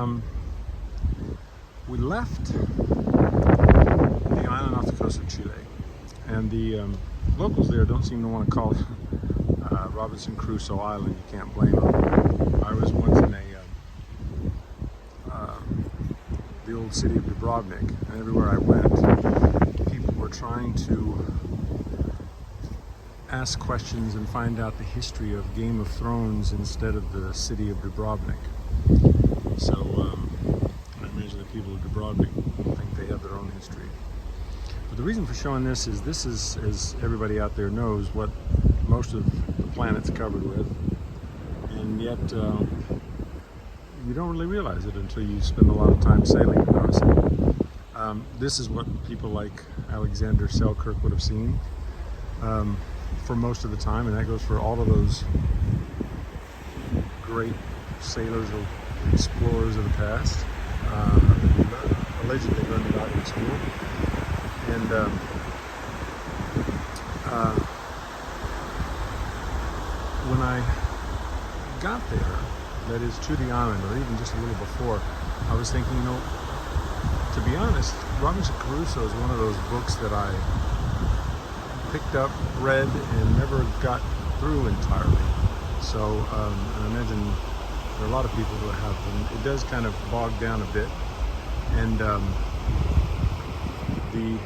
Um, we left the island off the coast of Chile, and the locals there don't seem to want to call it Robinson Crusoe Island. You can't blame them. I was once in the old city of Dubrovnik, and everywhere I went, people were trying to ask questions and find out the history of Game of Thrones instead of the city of Dubrovnik. So I imagine the people of Dubrovnik think they have their own history. But the reason for showing this is, as everybody out there knows, what most of the planet's covered with, and yet you don't really realize it until you spend a lot of time sailing across it. This is what people like Alexander Selkirk would have seen for most of the time, and that goes for all of those great sailors or explorers of the past. Allegedly learned about in school. And when I got there, that is to the island, or even just a little before, I was thinking, to be honest, Robinson Crusoe is one of those books that I picked up, read, and never got through entirely. So, and I imagine there are a lot of people who have them. It does kind of bog down a bit, and the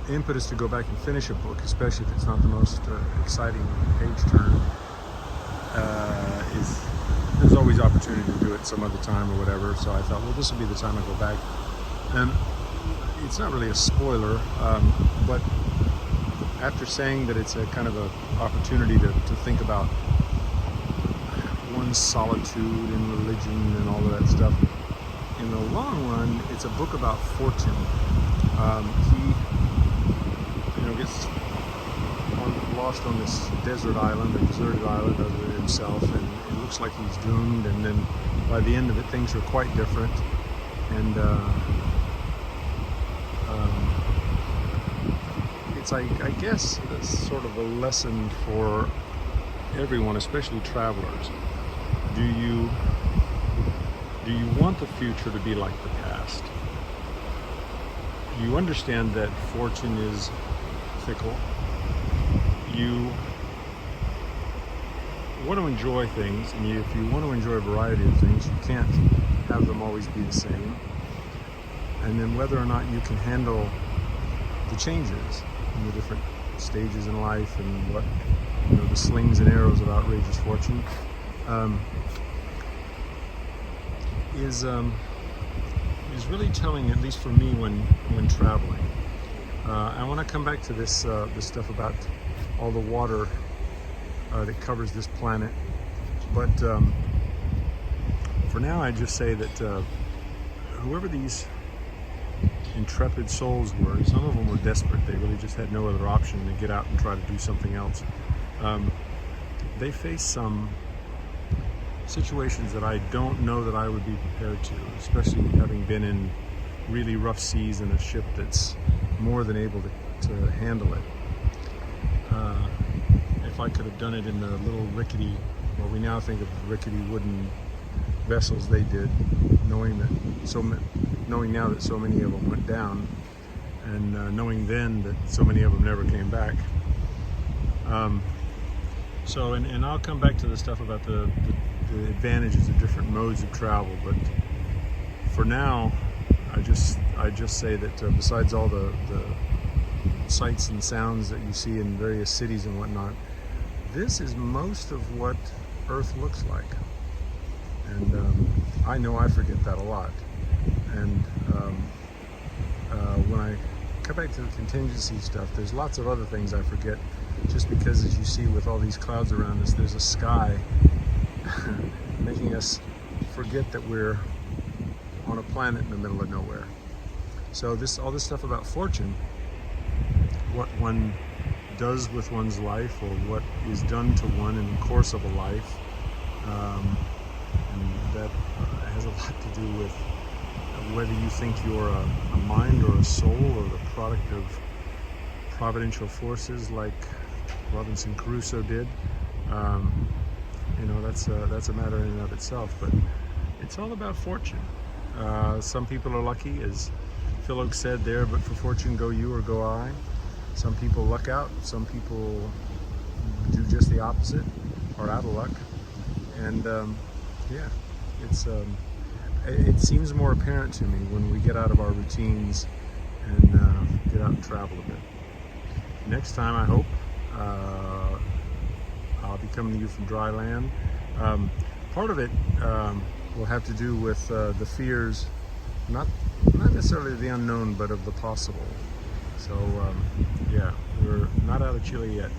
impetus to go back and finish a book, especially if it's not the most exciting page turn, there's always opportunity to do it some other time or whatever. So I thought, well, this will be the time I go back. And it's not really a spoiler, but after saying that it's a kind of an opportunity to think about one's solitude and religion and all of that stuff, in the long run, it's a book about fortune. He gets lost on this desert island, a deserted island of himself, and it looks like he's doomed, and then by the end of it, things are quite different. And it's, I guess, sort of a lesson for everyone, especially travelers. Do you want the future to be like the past? You understand that fortune is fickle. You want to enjoy things, and if you want to enjoy a variety of things, you can't have them always be the same. And then whether or not you can handle the changes in the different stages in life, and what, the slings and arrows of outrageous fortune, is really telling, at least for me, when traveling. I want to come back to this stuff about all the water that covers this planet, but for now I just say that whoever these intrepid souls were, some of them were desperate. They really just had no other option to get out and try to do something else. They faced some situations that I don't know that I would be prepared to, especially having been in really rough seas in a ship that's more than able to handle it. If I could have done it in the little rickety, what we now think of rickety wooden vessels they did, knowing now that so many of them went down, and knowing then that so many of them never came back. And I'll come back to the stuff about the advantages of different modes of travel, but for now, I just say that besides all the sights and sounds that you see in various cities and whatnot, this is most of what Earth looks like. And I know I forget that a lot. And when I come back to the contingency stuff, there's lots of other things I forget, just because, as you see with all these clouds around us, there's a sky making us forget that we're on a planet in the middle of nowhere. So all this stuff about fortune, what one does with one's life, or what is done to one in the course of a life, and that has a lot to do with whether you think you're a mind or a soul, or the product of providential forces like Robinson Crusoe did. You know, that's a matter in and of itself. But it's all about fortune. Some people are lucky, as Phil Oak said there, but for fortune go you or go I. Some people luck out. Some people do just the opposite, or out of luck. And yeah, it seems more apparent to me when we get out of our routines and get out and travel a bit. Next time, I hope I'll be coming to you from dry land. Part of it will have to do with the fears, not necessarily the unknown, but of the possible. So yeah, we're not out of Chile yet.